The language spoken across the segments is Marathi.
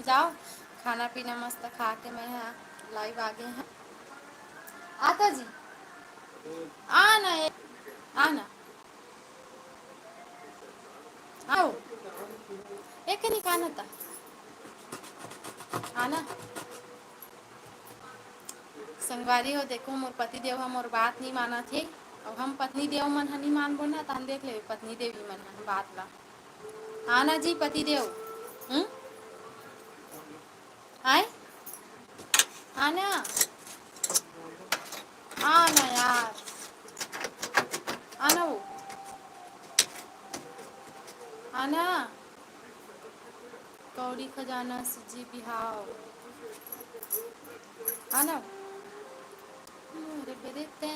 जाओ खाना पीना मस्त खा के मैं यहाँ लाइव आ गए हैं। आता जी आना आना आओ एक नहीं खाना था आना संगवारी हो देखो मोर पति देव हम और बात नहीं माना थे। अब हम पत्नी देव मन हनी मानबो ना तो हम देख ले पत्नी देवी मन हन बात ला आना जी पति देव आए आना आना यार आना वो आना कौड़ी खजाना सजी बिहाव आना मोर बरते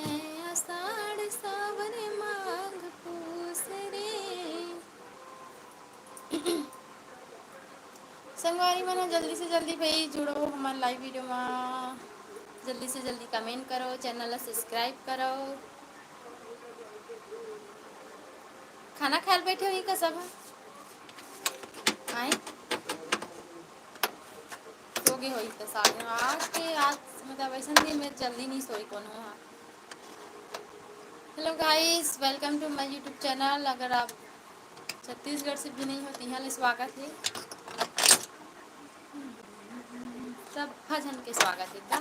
आषाढ़ सावन माघ पूस रे संगवारी मन जल्दी से जल्दी भाई जुड़ो हमारे लाइव वीडियो में। जल्दी से जल्दी कमेंट करो चैनल ला सब्सक्राइब करो। खाना खाए बैठे हुई का सब आए सोगे हुई तो सारे आज मतलब ऐसा दिन में जल्दी नहीं सोई कौन हो। Hello guys welcome to my YouTube channel. अगर आप छत्तीसगढ़ से भी नहीं हो तो यहाँ ले स्वागत है। सब भजन के स्वागत है का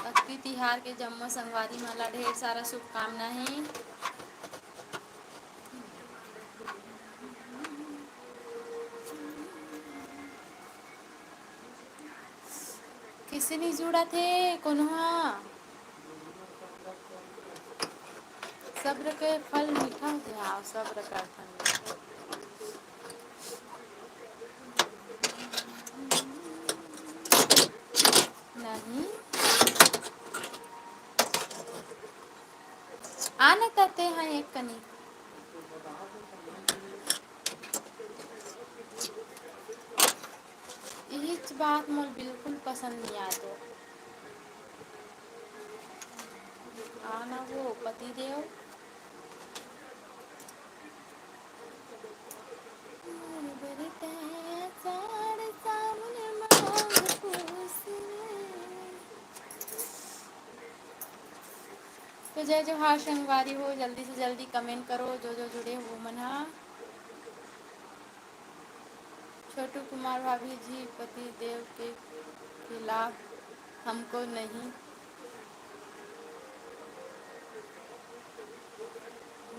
अक्ति तिहार के जम्मो संगवारी माला ढेर सारा शुभकामना है। किसी नहीं जुड़ा थे कौन सब्र के फल मीठा होते हैं। आओ सब्र का फल नहीं आने तते हैं एक कनी यही बात मोर बिल्कुल पसंद नहीं आते। आना वो पति देव तो जय जोहार संगवारी हो जल्दी से जल्दी कमेंट करो जो जो जुड़े हो मना। छोटू कुमार भाभी जी पति देव के खिलाफ हमको नहीं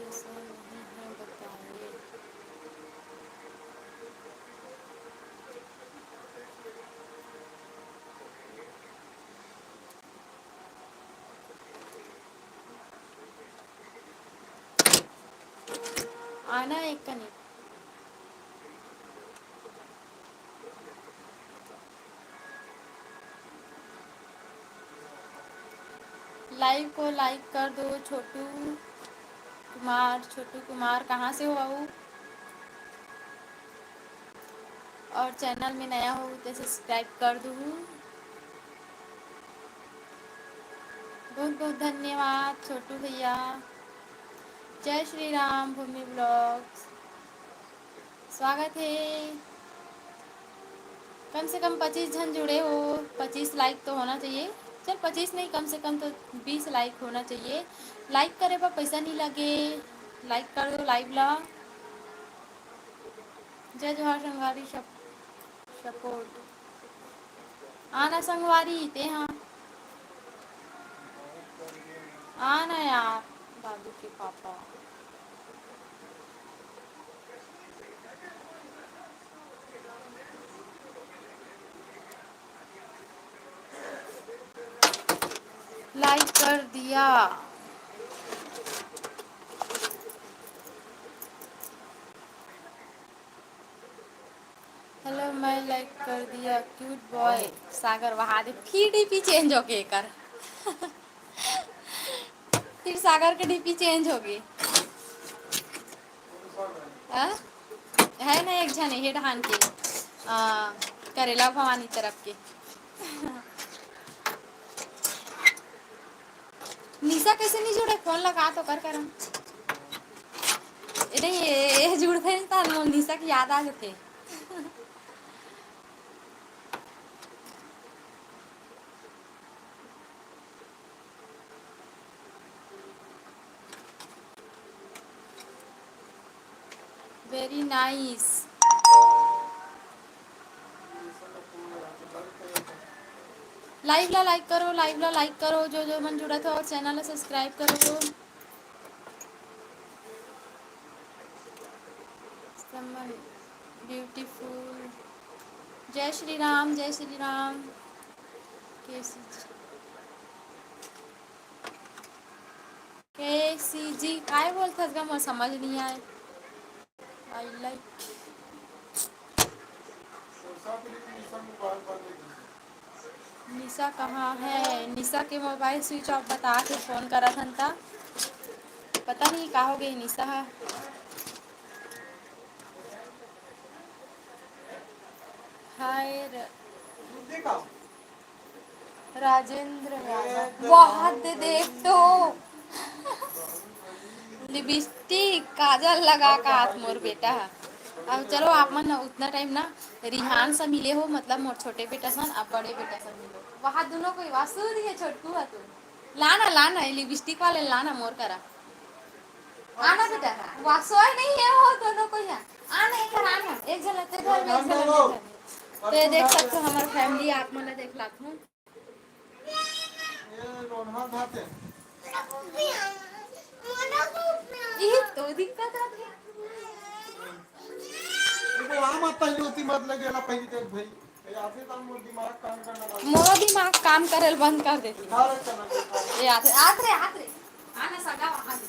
ऐसा नहीं है बताइए। आना एक कनी लाइव को लाइक कर दो। छोटू कुमार कहाँ से हो आओ और चैनल में नया हो तो सब्सक्राइब कर दो। बहुत बहुत धन्यवाद छोटू भैया। जय श्री राम भूमि ब्लॉग्स स्वागत है। कम से कम 25 जन जुड़े हो 25 लाइक तो होना चाहिए। चल 25 नहीं कम से कम तो 20 लाइक होना चाहिए। लाइक करे पर पैसा नहीं लगे लाइक कर दो लाइव ला। जय जोहार संगवारी सपोर्ट आना संगवारी ते हाँ आना यार बाबू के पापा लाइक कर दिया। हेलो मैं लाइक कर दिया क्यूट बॉय सागर वहा दे फिर डीपी चेंज हो गए कर फिर सागर के डीपी चेंज हो गई है ना एक जन हेड हान के करेला भवानी तरफ के निशा कैसे नहीं जुड़े फोन लगा तो कर नहीं ये जुड़ते नहीं था निशा की याद आ जाते वेरी नाइस। लाइक करो, लाइक करो, जो जो मन जुड़ा था और चैनल सब्सक्राइब करो। समन ब्यूटीफुल। जय श्री राम, जय श्री राम। केसी जी काय बोलतात का, मुझे समझ नहीं आए। I like. निशा कहाँ है? निशा के मोबाइल स्विच ऑफ बता के फ़ोन करा था, पता नहीं कहाँ हो गई निशा। हाय राजेंद्र यादव, बहुत दे देख तो लिपस्टिक काजल लगा का हाथ मोर बेटा। अब चलो आप मन उतना टाइम ना रिहान से मिले हो, मतलब मोर छोटे बेटा सन, अब बड़े बेटा से मिलो वहाँ दोनों को वासु दिए छोटकू है तू। लाना लाना लिपस्टिक वाले लाना मोर करा। आना बेटा, वासोय नहीं है वो दोनों को यहाँ आना, इधर आना, एक जन लेते घर में, एक जन लेते घर। तो ये देख सकते हो हमारी फैमिली, आप मन देख लात हूँ। ये तो दिक्कत है। मोरो दिमाग काम करे बंद कर देती। ये आते आते आते आना सगा वहाँ दे,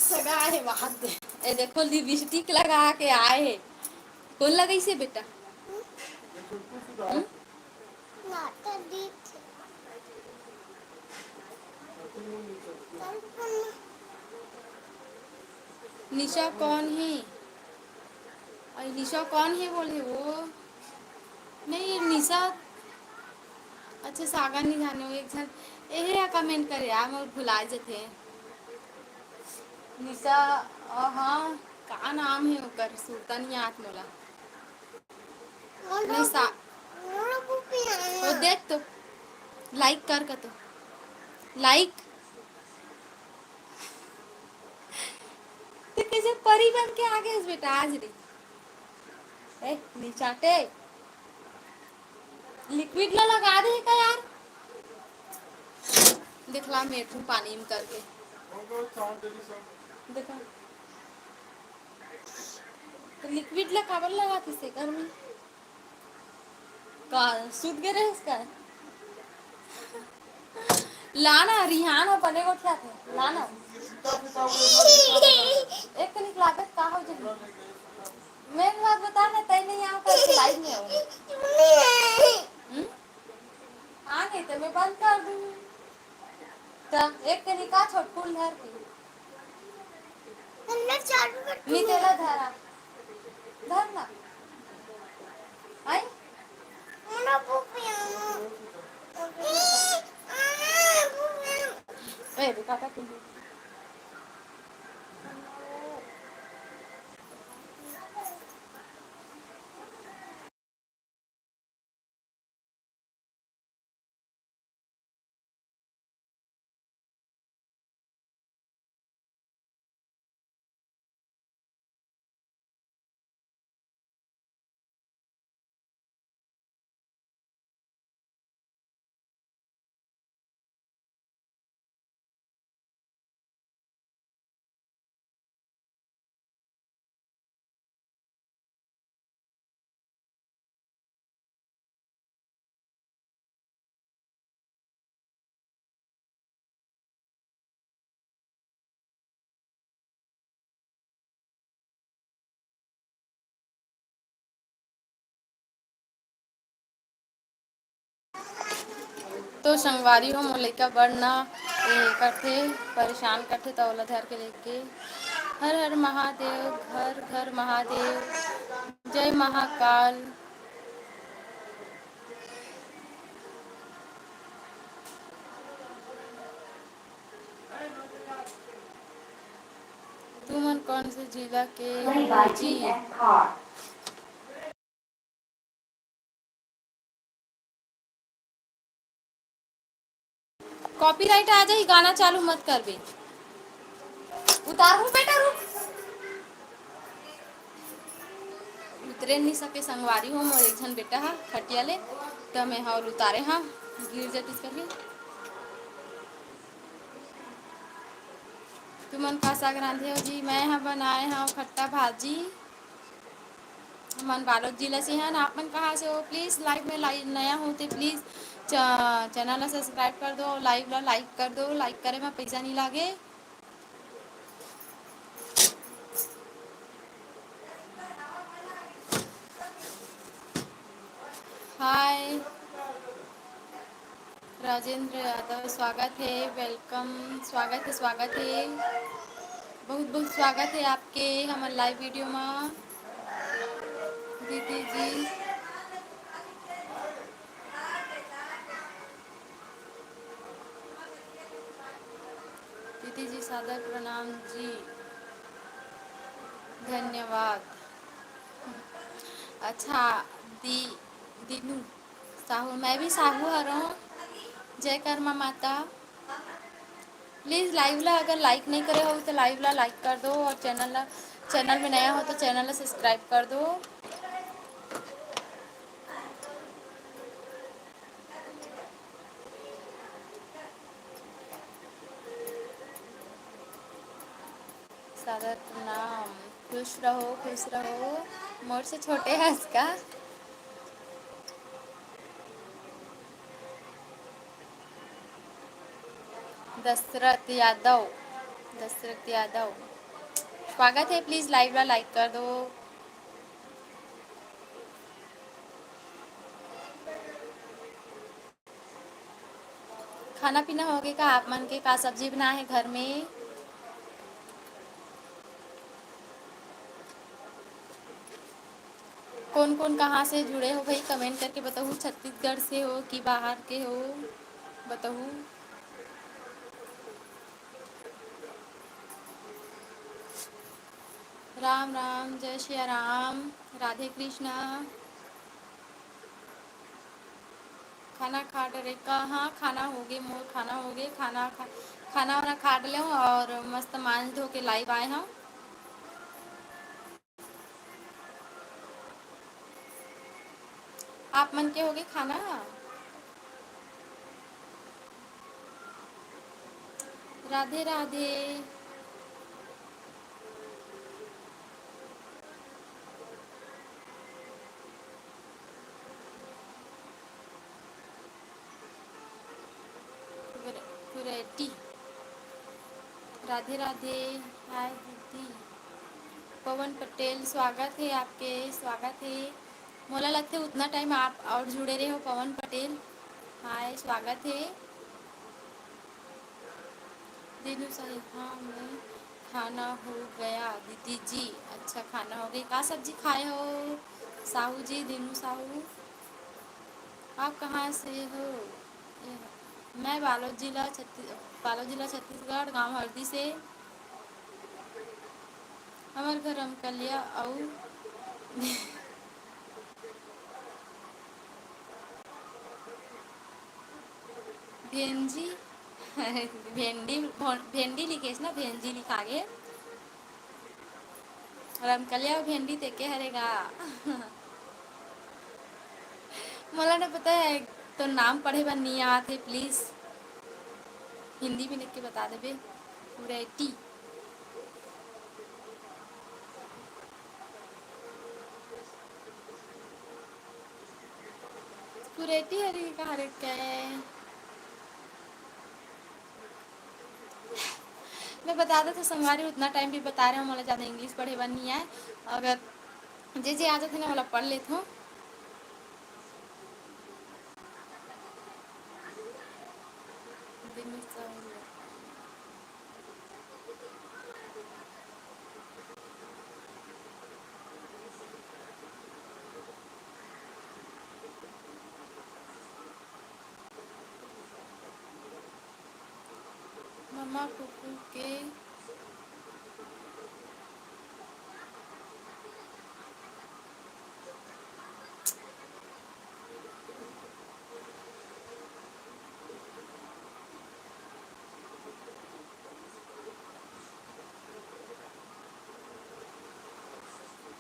सगा है वहाँ दे। ये देखो लिपस्टिक लगा के आए है। कौन लगाई से बेटा? निशा कौन है? अरे निशा कौन है बोले वो? नहीं निशा, अच्छा सागा नहीं जाने वो एक जन यही कमेंट करे यार, मोर भुला जाते। निशा हाँ, का नाम है ओकर, सुरता नहीं याद मोला। नहीं सा वो देख तो लाइक कर का तो लाइक। तो कैसे परी बन के आ गए इस बेटा आज रे। ए नीचाटे लिक्विड ला लगा दे का यार। दिखला मेरे पानी में करके देखा, तो लिक्विड ला काबर लगा से घर में का सूत गए रहे इसका। लाना रिहान और बने को क्या थे लाना। एक कनिक लागत का हो जाए। मेन बात बता ना, तय नहीं आओ कर लाइव में आओ। आ गई तो मैं बंद कर दूंगी। तो एक कनिक का छोट फूल धर के नीचे ला धरा धर ना आई ए बेटा का तुम। तो संगवारी हो मोर लइका बढ़ना करथे, परेशान करथे तो ओला धर के लेके हर हर महादेव, घर घर महादेव, जय महाकाल। तुमन कौन से जिला के हो जी? कॉपीराइट आ जाए, गाना चालू मत कर बे। उतारू बेटा रुक। उतरे नहीं सके संगवारी हो मोर एक झन बेटा हा खटिया ले तो मैं और उतारे हाँ गिर जातीस करके। तुमन का साग रांधे हो जी? मैं हाँ बनाए हाँ खट्टा भाजी। मन बालोद जिला से हैं। आप मन कहाँ से हो? प्लीज़ लाइव में नया हो तो प्लीज़ चैनल ला सब्सक्राइब कर दो, लाइव ला लाइक कर दो। लाइक करे में पैसा नहीं लागे। हाय राजेंद्र यादव, स्वागत है, वेलकम, स्वागत है, स्वागत है, बहुत बहुत स्वागत है आपके हमारे लाइव वीडियो में। दीदी जी दीदी जी सादर प्रणाम जी, धन्यवाद। अच्छा दी दीनू साहू, मैं भी साहू हर हूँ। जय कर्मा माता। प्लीज़ लाइव ला अगर लाइक नहीं करे हो तो लाइव ला लाइक कर दो और चैनल में नया हो तो चैनल ला सब्सक्राइब कर दो। सादर प्रणाम, खुश रहो खुश रहो। मोर से छोटे हैं इसका। दशरथ यादव, दशरथ यादव, स्वागत है। प्लीज़ लाइव ला लाइक कर दो। खाना पीना हो गया का आप मन के? का सब्जी बना है घर में? कौन कौन कहाँ से जुड़े हो भाई कमेंट करके बताओ। छत्तीसगढ़ से हो कि बाहर के हो बताओ। राम राम, जय श्री राम, राधे कृष्णा। खाना खा डरे कहाँ? खाना हो गए मोर, खाना हो गए। खाना वाना खा डले हूँ और मस्त मांझ धो के लाइव आए हम। आप मन के हो गए खाना? राधे राधे। कुरेटी, राधे राधे। हाय दीदी। पवन पटेल, स्वागत है आपके, स्वागत है। मोला लगते उतना टाइम आप और जुड़े रहे हो पवन पटेल। हाय स्वागत है। दीनू सही, हाँ मैं खाना हो गया दीदी जी। अच्छा खाना हो गई, का सब्जी खाए हो साहू जी? दीनू साहू, आप कहाँ से हो? मैं बालोद जिला छत्तीसगढ़, गांव हरदी से। हमार घर रमकलिया और भेंजी भेंडी भेंडी लिखेस ना, भेंजी लिखागे। रमकलिया और भेंडी तेके हरेगा। मला ना पता है तो नाम पढ़े बार नहीं आते। प्लीज़ हिंदी में लिख के बता देबे। कुरेटी, कुरेटी हरी का हरे क्या है? मैं बता दे तो संगवारी उतना टाइम भी बता रहे हो। मला ज़्यादा इंग्लिश पढ़े बार नहीं आए। अगर जे जे आ जाते ना मला पढ़ लेते हो। मम्मा कुकू के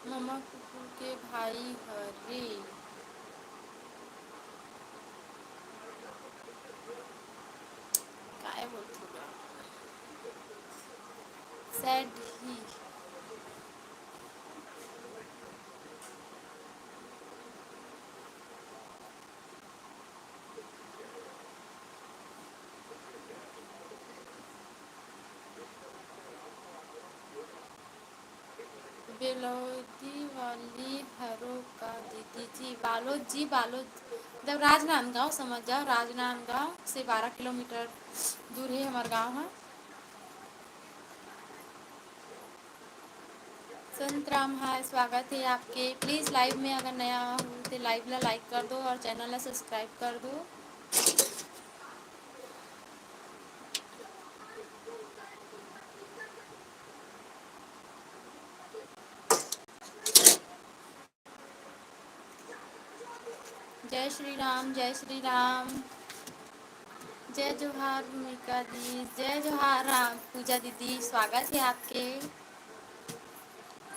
मम्मा कुकू के भाई हरे काय बोलतो सैड ही बेलौदी वाली हरों का दीदी जी बालोद जी बालोद जब राजनांदगांव समझ जाओ राजनांदगांव से 12 किलोमीटर दूर है हमारा गांव है। संत राम हाय स्वागत है आपके प्लीज़ लाइव में अगर नया हो तो लाइव ला लाइक कर दो और चैनल ला सब्सक्राइब कर दो। जय श्री राम जय श्री राम। जय जोहार भूमिका दी जय जोहार राम पूजा दीदी स्वागत है आपके।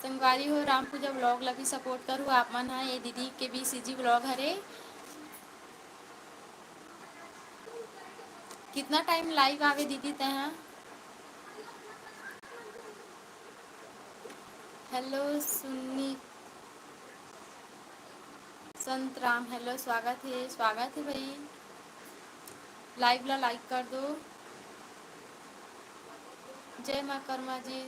संगवारी हो राम पूजा ब्लॉग ला भी सपोर्ट करूँ आप मन है ये दीदी के भी सीजी ब्लॉग हरे। कितना टाइम लाइव आवे दीदी तहाँ। हेलो सुन्नी संत राम हेलो स्वागत है भाई लाइव ला लाइक कर दो। जय माँ कर्मा जी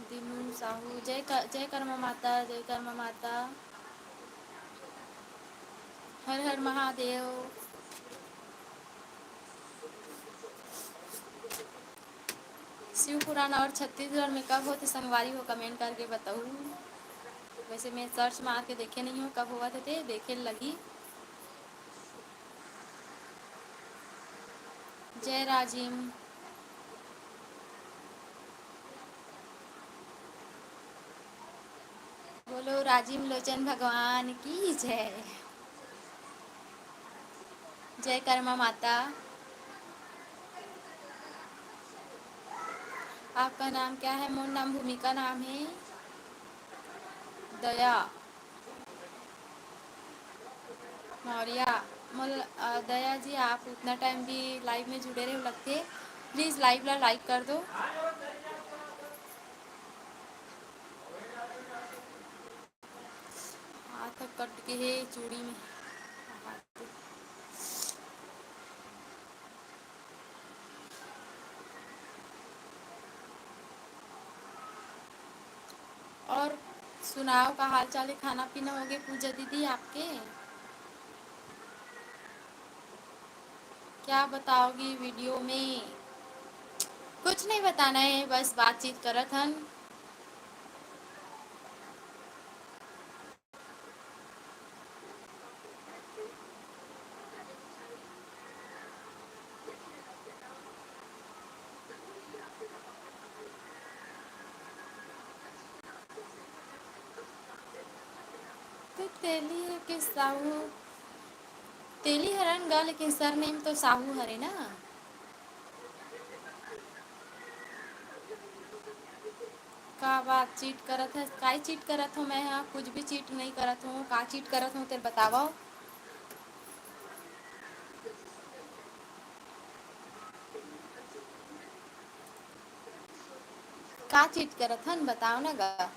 दीनू साहू जय कर्मा माता जय कर्मा माता। हर हर महादेव। शिव पुराण और छत्तीसगढ़ में कब होते संगवारी हो कमेंट करके बताऊँ। वैसे मैं सर्च मार के देखे नहीं हूँ कब हुआ थे देखे लगी। जय राजिम बोलो राजिम लोचन भगवान की जय। जय कर्मा माता। आपका नाम क्या है। मोर नाम भूमिका नाम है। दया मौर्य दया जी आप उतना टाइम भी लाइव में जुड़े रहे लगते प्लीज़ लाइव ला लाइक कर दो। हाथ कट के है चूड़ी में। और सुनाओ का हाल चाल है खाना पीना हो गया पूजा दीदी आपके। क्या बताओगी वीडियो में। कुछ नहीं बताना है बस बातचीत करत हन। तो तेली है कि साहू तेली हरन गा लेकिन सर नेम तो साहू हरे ना। का बात चीट करत है काय चीट करत हो मैं हाँ कुछ भी चीट नहीं करत हूँ का चीट करत हूँ तेरे बतावा। का चीट करत हन बताओ ना गा।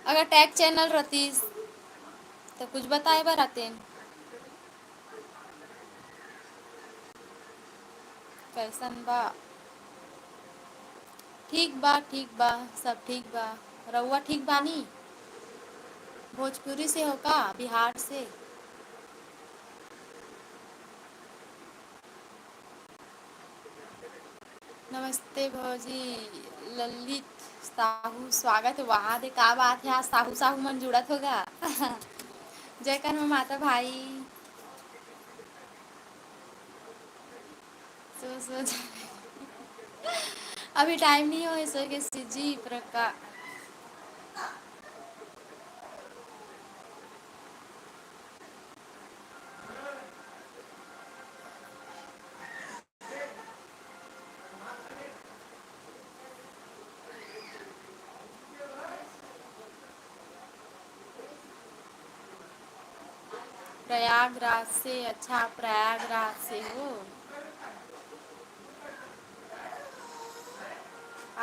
अगर टैग चैनल रतीस तो कुछ बताए बर आतेन। कैसन बा ठीक बा सब ठीक बा। रउआ ठीक बानी। भोजपुरी से हो का बिहार से। नमस्ते भौजी ललित साहू स्वागत है वहाँ दे का बात है आज साहू साहू मन जुड़त होगा। जय कर्मा माता भाई। सो अभी टाइम नहीं हो ऐसे के जी प्रका प्रयागराज से? अच्छा, प्रयागराज से हो।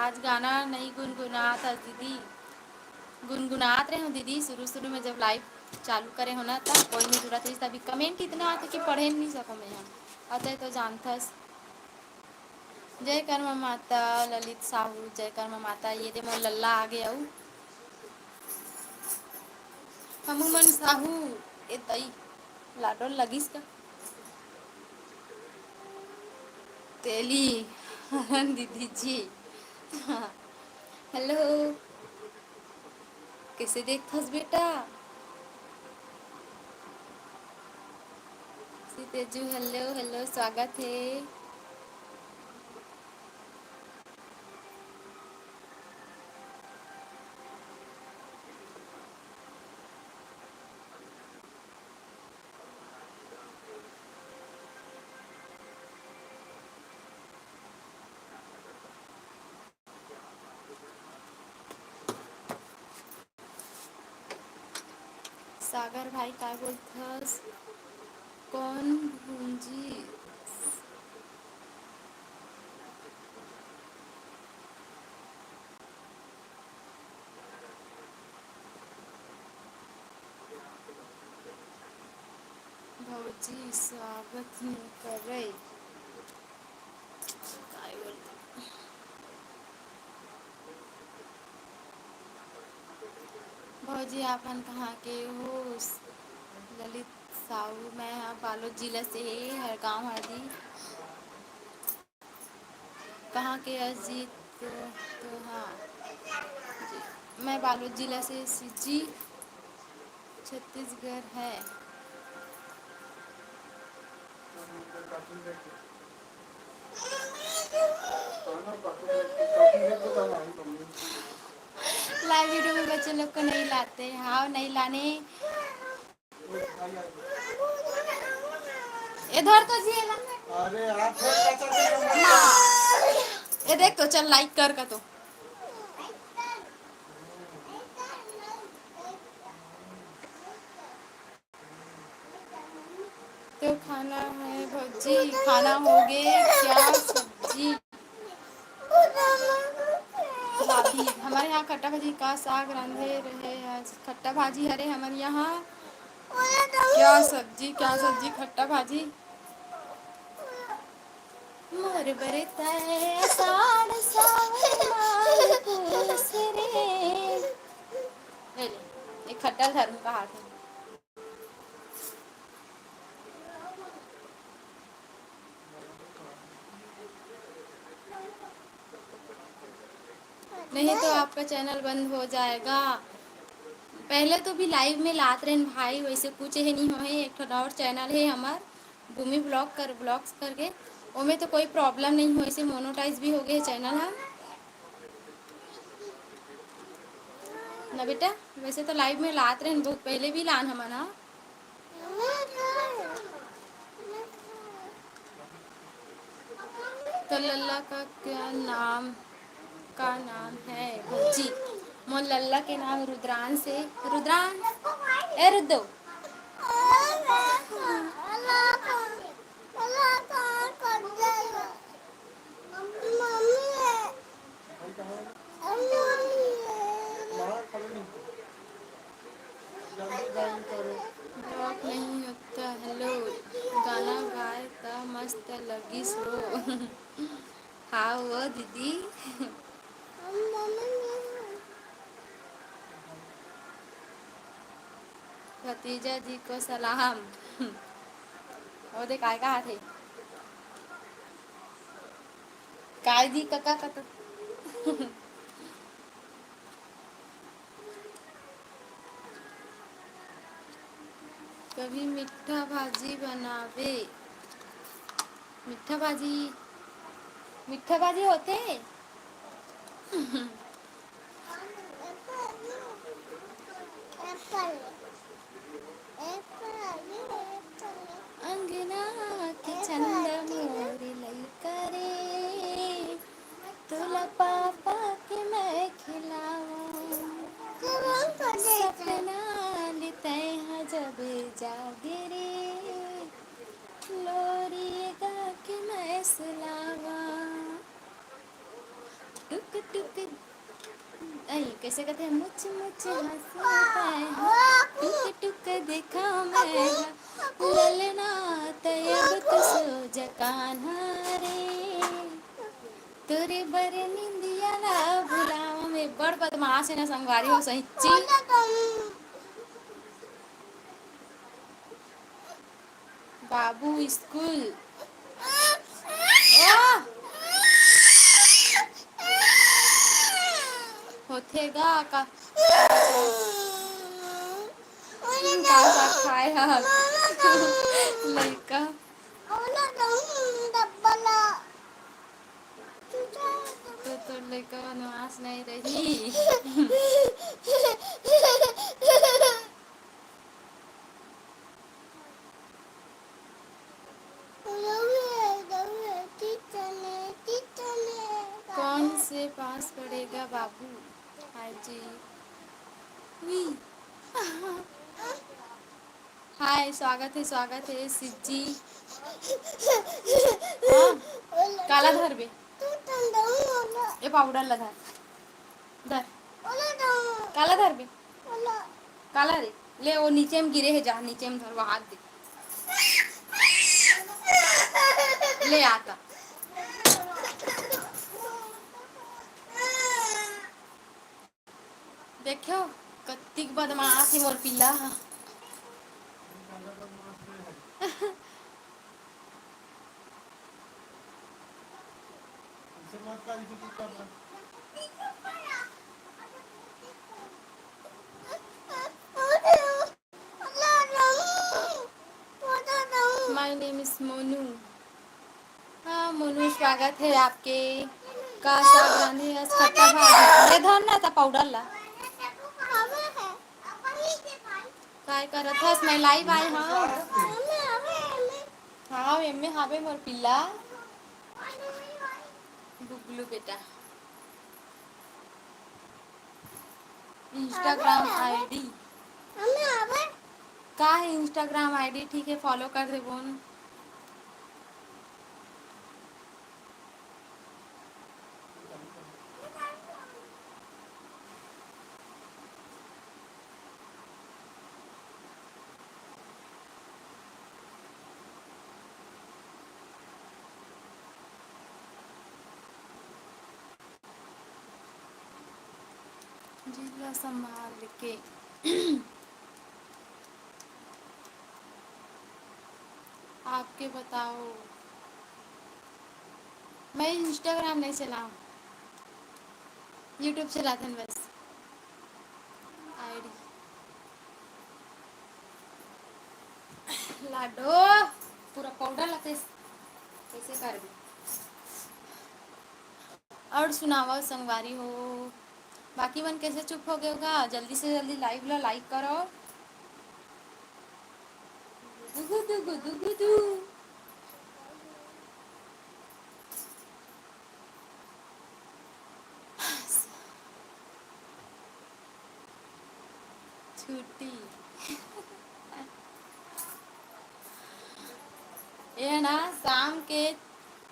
आज गाना नहीं गुनगुनाता दीदी? गुनगुनात रहे हो दीदी शुरू शुरू में, जब लाइव चालू करे हो ना तब कोई नहीं जुड़ा था। तभी कमेंट इतना आते कि पढ़े नहीं सको मैं यहाँ अतः तो जानथस। जय कर्म माता ललित साहू, जय कर्म माता। ये दे मोर लल्ला आ गया हूँ। हमू मन साहू ए तई लाडोन लगिस का तेली दीदी जी। हाँ। हेलो, कैसे देखथस बेटा? तेजू हेलो हेलो, स्वागत है। सागर भाई काय बोलथस? कौन भूंजी? भौजी स्वागत नहीं करे काय बोलते? भौजी आपन कहाँ के हो? ललित साहू, मैं यहाँ बालोद जिला से है, हर गाँव हाजी। कहाँ के अजीत? तो हाँ जी, मैं बालोद जिला से जी, छत्तीसगढ़ है। लाइव वीडियो में बच्चे लोग को नहीं लाते। हाँ, नहीं लाने। इधर तो जी अरे आप ये देख तो चल लाइक कर का तो। तो खाना है भौजी, खाना हो गए क्या? सब्जी भाभी हमारे यहाँ खट्टा भाजी का साग रांधे रहे आज। खट्टा भाजी हरे हमारे यहाँ। क्या सब्जी खट्टा भाजी? मोर बरताए साड़ सावन माल पूस रे। ले ले, एक खट्टा धर्म का हाथ है। नहीं तो आपका चैनल बंद हो जाएगा। पहले तो भी लाइव में लात रहे भाई, वैसे कुछ है नहीं हो है। एक ठो और चैनल है हमार भूमि ब्लॉग्स करके, ओमे तो कोई प्रॉब्लम नहीं हो, इसे मोनोटाइज भी हो गए चैनल हम ना बेटा। वैसे तो लाइव में लात रहे बहुत पहले भी लान हम ना। तो लल्ला का नाम है भौजी? मोर लल्ला के नाम रुद्रांश है। रुद्रांश ए रुद्दो। ब्लॉक नहीं होता। हेलो, गाना गाए त मस्त लगिस हो। हाँ वो दीदी। भतीजा जी को सलाम। वो दे काय का हाथ है? काय दी कका का तो। कभी मीठा भाजी बनावे। मीठा भाजी, मीठा भाजी होते। अंगना के चंद मोर लइका रे, तुला पापा के मैं खिलाऊं। सपना लेते हैं जब जागे रे, नहीं कैसे कहते हैं, मुझ मुझ हंसता है टुक टुक देखा मैं ललना तयब तो सो जकाना रे तोरे बरे निंदिया ना भुलावा में बड़ बदमाश है ना संगवारी हो सही ची बाबू स्कूल ओह होथेगा का खाए हा लड़का तो लड़का बनवास नहीं रही कौन से पास पड़ेगा बाबू हाय जी वी हाय स्वागत है सिज्जी हाँ काला धर बे ये पाउडर ला धर धर काला धर बे काला रे ले वो नीचे में गिरे है जा नीचे में धर वो हाथ दे ले आता देखो कत्तिक बदमाश है मोर पिल्ला माय नेम इज मोनू हाँ मोनू स्वागत है आपके का साग रांधे आज खट्टा भाजी ये धर ना था पाउडर ला काय करत हस मैं लाइव आए हाँ हाँ एमे हावे मोर पिल्ला बुगलू बेटा इंस्टाग्राम आईडी का है इंस्टाग्राम आईडी ठीक है फॉलो कर दे बोन जिला संभाल के आपके बताओ मैं इंस्टाग्राम नहीं चलाऊँ यूट्यूब चलाते हैं बस आईडी लाडो पूरा पाउडर लाते कैसे कर दी और सुनावा संगवारी हो बाकी मन कैसे चुप हो गए होगा जल्दी से जल्दी लाइव ला लाइक करो दुगु दुगु दुगु दु छुट्टी ये ना शाम के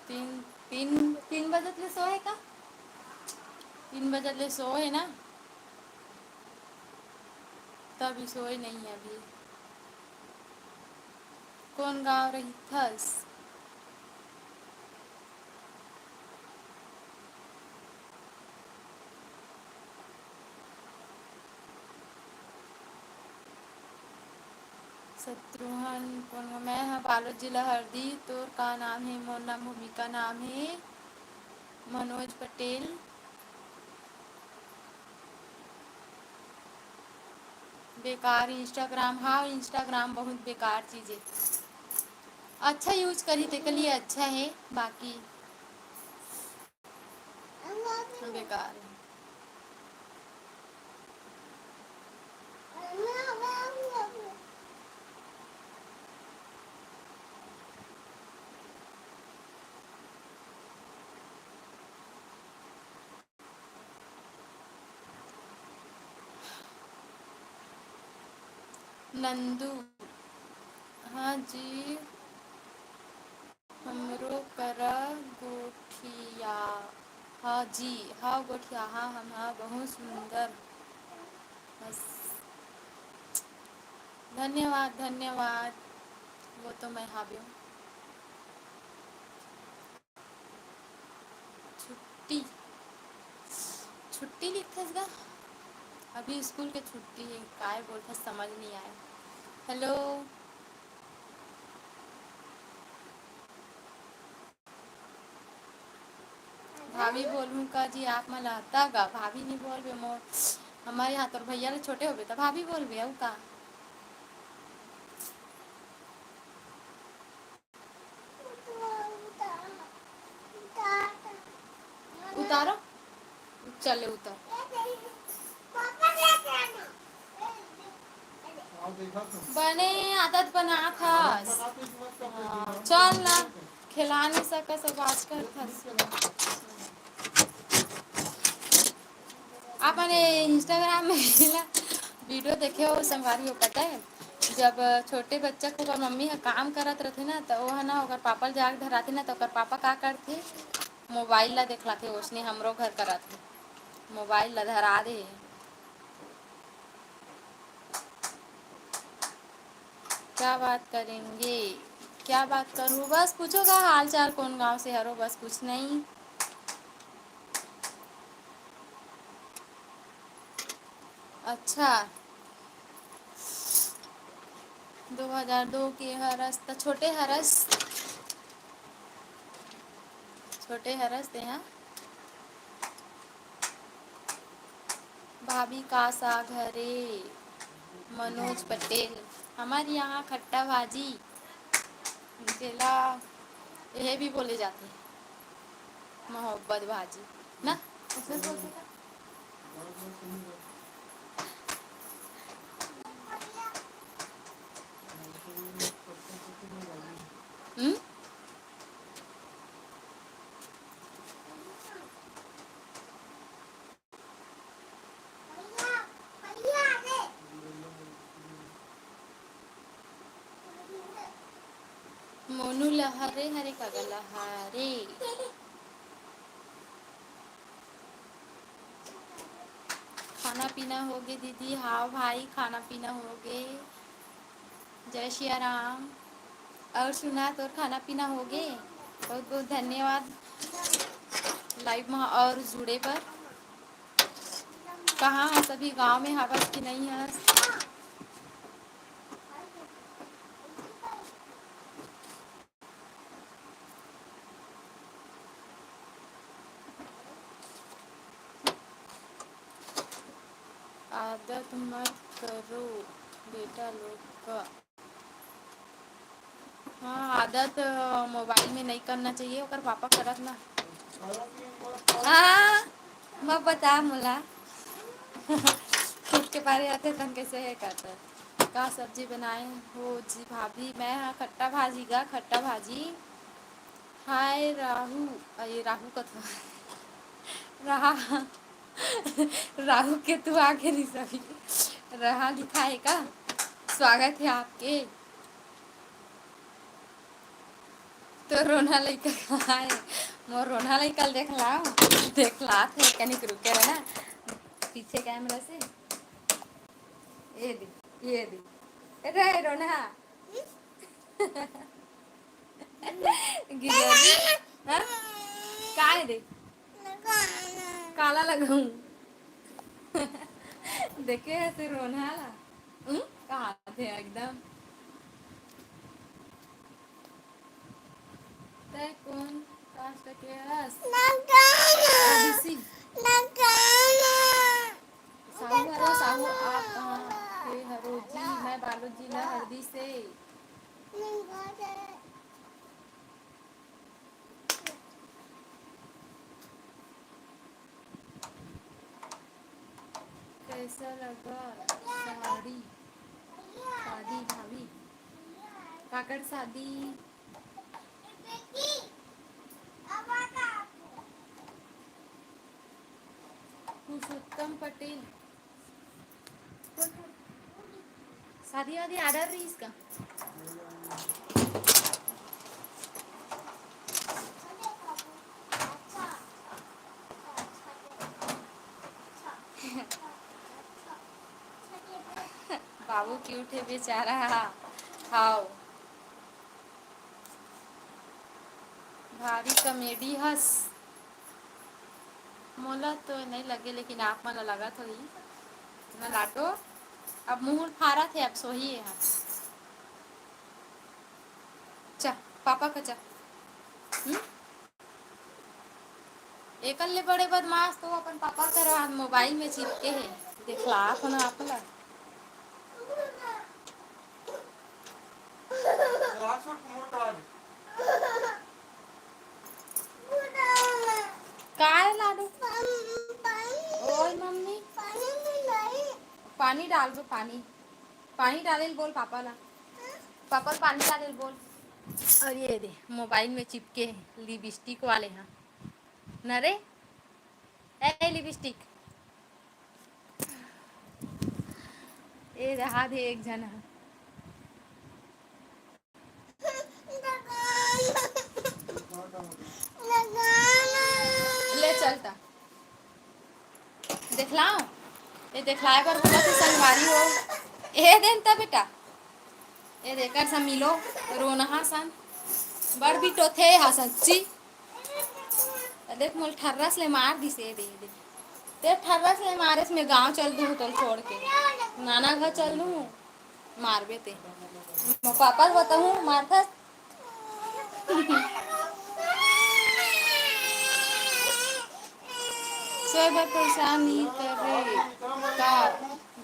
तीन तीन 3 बजे ले सो है का 3 बजे ले सो है ना तभी सोए नहीं है अभी कौन गाँव रही थस शत्रुघ्न कौन मैं हाँ बालोद जिला हरदी तोर का नाम है मोर नाम भूमिका नाम है मनोज पटेल बेकार इंस्टाग्राम हाँ इंस्टाग्राम बहुत बेकार चीज़ है अच्छा यूज करी ते के लिए अच्छा है बाकी बेकार है नंदू हाँ जी हमरो करा गोठिया हाँ जी। हाँ गोठिया, हाँ हम, हाँ बहुत सुंदर। बस। धन्यवाद धन्यवाद। वो तो मैं हावी हूँ। छुट्टी। छुट्टी लिखस गा। अभी स्कूल के छुट्टी है, काय बोलता समझ नहीं आया। हेलो। भाभी बोलूँ का जी, आप मला आता गा भाभी नहीं बोलबे मोर। हमारे यहाँ तो भैया ले छोटे होबे तो भाभी बोलबे औ का। उतारो। चले उतर। बने आदत बना था। चल ना। खिला नहीं सका सब आज कर था। आपने इंस्टाग्राम में ना वीडियो देखे हो संगवारी हो, पता है जब छोटे बच्चा को ओकर मम्मी है काम करत रहते ना तो वो है ना ओकर पापा जाग धराते ना तो ओकर पापा का करते, मोबाइल ला देखलाते। उसने हमरो घर करत थे, मोबाइल ला धरा दे। क्या बात करेंगे। क्या बात करूँ, बस पूछोगा हाल चाल कौन गांव से हरो, बस कुछ नहीं। अच्छा। 2002 के हरस तो छोटे हरस। छोटे हरस थे हाँ। भाभी का सा घरे। मनोज पटेल। हमारे यहाँ खट्टा भाजी जेला यह भी बोले जाते हैं, मोहब्बत भाजी ना। उसमें बोल सकता। हम्म। मोनू लहरे हरे कागा लहरे। खाना पीना हो गए दीदी, हाँ भाई खाना पीना हो गए। जय श्री राम। और सुना तो खाना पीना हो गए। बहुत बहुत धन्यवाद लाइव में और जुड़े पर। कहाँ है सभी, गांव में हवस की नहीं है। आदत मत करो बेटा लोग का। हाँ आदत मोबाइल में नहीं करना चाहिए, ओकर पापा करत ना। हाँ मैं बता मुला। खुद के बारे आते तन कैसे है करता है। का सब्जी बनाए हो जी भाभी, मैं हाँ खट्टा भाजी गा खट्टा भाजी। हाय राहु। ये राहु का था। रहा। राहु के तू आगे नहीं सभी। रहा लिखा है का। स्वागत है आपके। तो रोना लइका कहाँ है। मोर रोना लइका देखला थे कनिक रुके रहे ना पीछे कैमरा से। ये दी ये दी। रे रोना। गिरौली। हाँ? का है दे। काला लगाऊं। देखे ऐसे रोना ला। कहाँ थे एकदम। तय कौन कास्ट के हस। ओबीसी। साहू हरो साहू, आप कहाँ के हरो जी। मैं बालू जिला हरदी से। कैसा लगा साड़ी। शादी भाभी। काकड़ शादी। पुरुषोत्तम पटेल। शादी वादी आर्डर रही इसका। क्यूट है बेचारा। हाउ भारी कॉमेडी हंस। मोला तो नहीं लगे लेकिन आप मन लगा तो ही ना लाटो। अब मुंह फारा थे अब सोही है। चा पापा का चा। एकल ले बड़े बदमाश तो अपन पापा कर मोबाइल में चिपके है। देखला अपन आपला काय लाडू ओए मम्मी पानी डाल दो पानी। पानी डाले बोल पापा ला। पापा पानी डाले बोल। और ये दे मोबाइल में चिपके हैं लिपस्टिक वाले हैं नरे ए लिपस्टिक ये रहा दे एक जन है। ले चलता देखलाओ ये देखलाए पर बोला तो संगवारी हो ए देन ता बेटा ए देकर सा मिलो रोना सन बड़ बिटो थे हा सच्ची देख मोल ठर्रस ले मार दिसे दे दे ते ठर्रस ले मारे में गांव चल दूँ तो छोड़ के नाना घर चल दूँ मारबे ते पापा बताऊँ मारता सोए बर परेशान नहीं करे का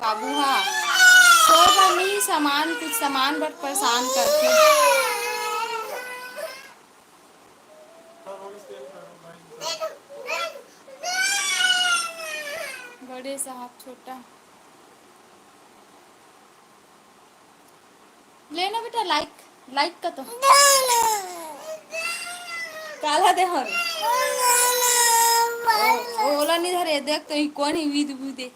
बाबू हा सोए बर नहीं सामान कुछ सामान बर परेशान करते बड़े साहब छोटा लेना बेटा लाइक लाइक का तो काला दे हर ओला नहीं धरे देख तो कौन ही विद विदे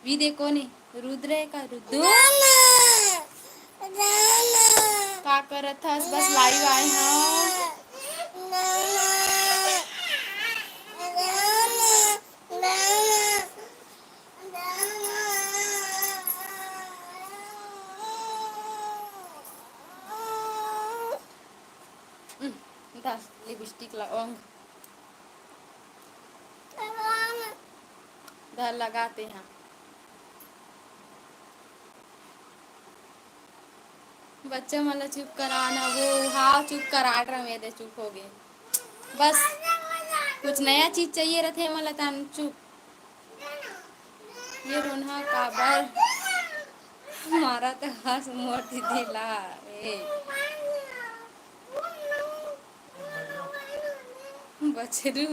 विदे कौन है रुद्र है का रुद्र का करत हस बस लाइव आए हाँ दस लिपस्टिक लगाऊंग धर लगाते हैं बच्चे मतलब चुप कराना वो हाँ चुप करा रहा मेरे चुप हो गए बस कुछ नया चीज चाहिए रहते मतलब तान चुप ये रोना काबर मारा तो हंस मोटी दिला ए बछरू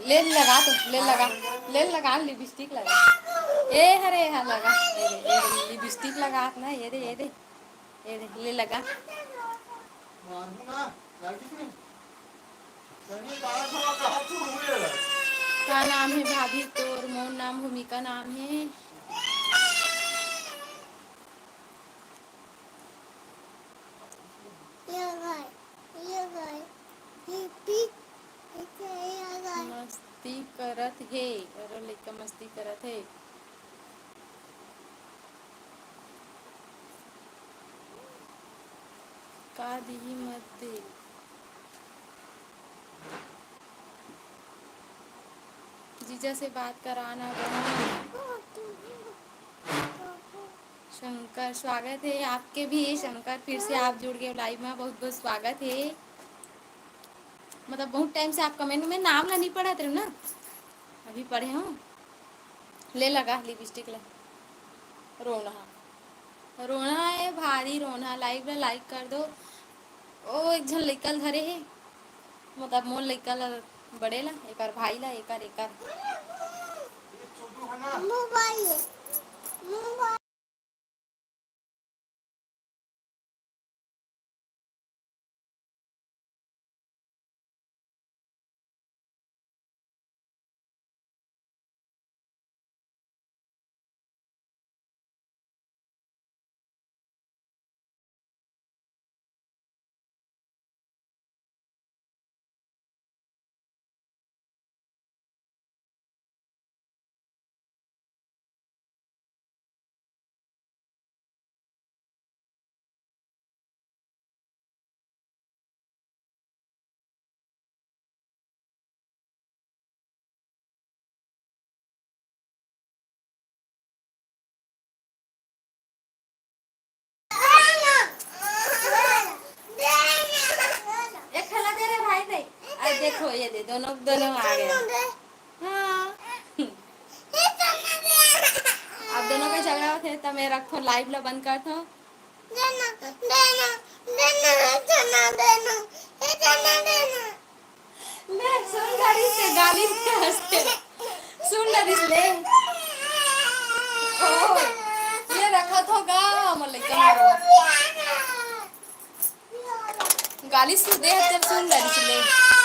ले लगा लिपस्टिक लगा ए हरे यहाँ लगा ये लिपस्टिक लगा ना ये दे ले लगा क्या नाम है भाभी तोर मोर नाम भूमिका नाम है मस्ती करत है अरे लड़का मस्ती करत है का दी मत दे जीजा से बात कराना शंकर स्वागत है आपके भी शंकर फिर से आप जुड़ गए लाइव में बहुत बहुत स्वागत है मतलब बहुत टाइम से आप कमेंट में नाम ना नहीं पढ़ा थे ना अभी पढ़े हो ले लगा लिपस्टिक ले रोना रोना है भारी रोना लाइव में लाइक कर दो ओ एक जन लड़का धरे है मतलब मोर लड़का बड़े ला एक भाई ला एक मोबाइल दोनों दोनों आ गया। हाँ अब दोनों का झगड़ा होते तो मैं रखो लाइव ला बंद कर दो। देना देना देना देना देना देना ले सुन गाड़ी से गाली से हंसते सुन गाड़ी से ले ओ ये रखा तो गा मतलब गाली से दे हते सुन गाड़ी से ले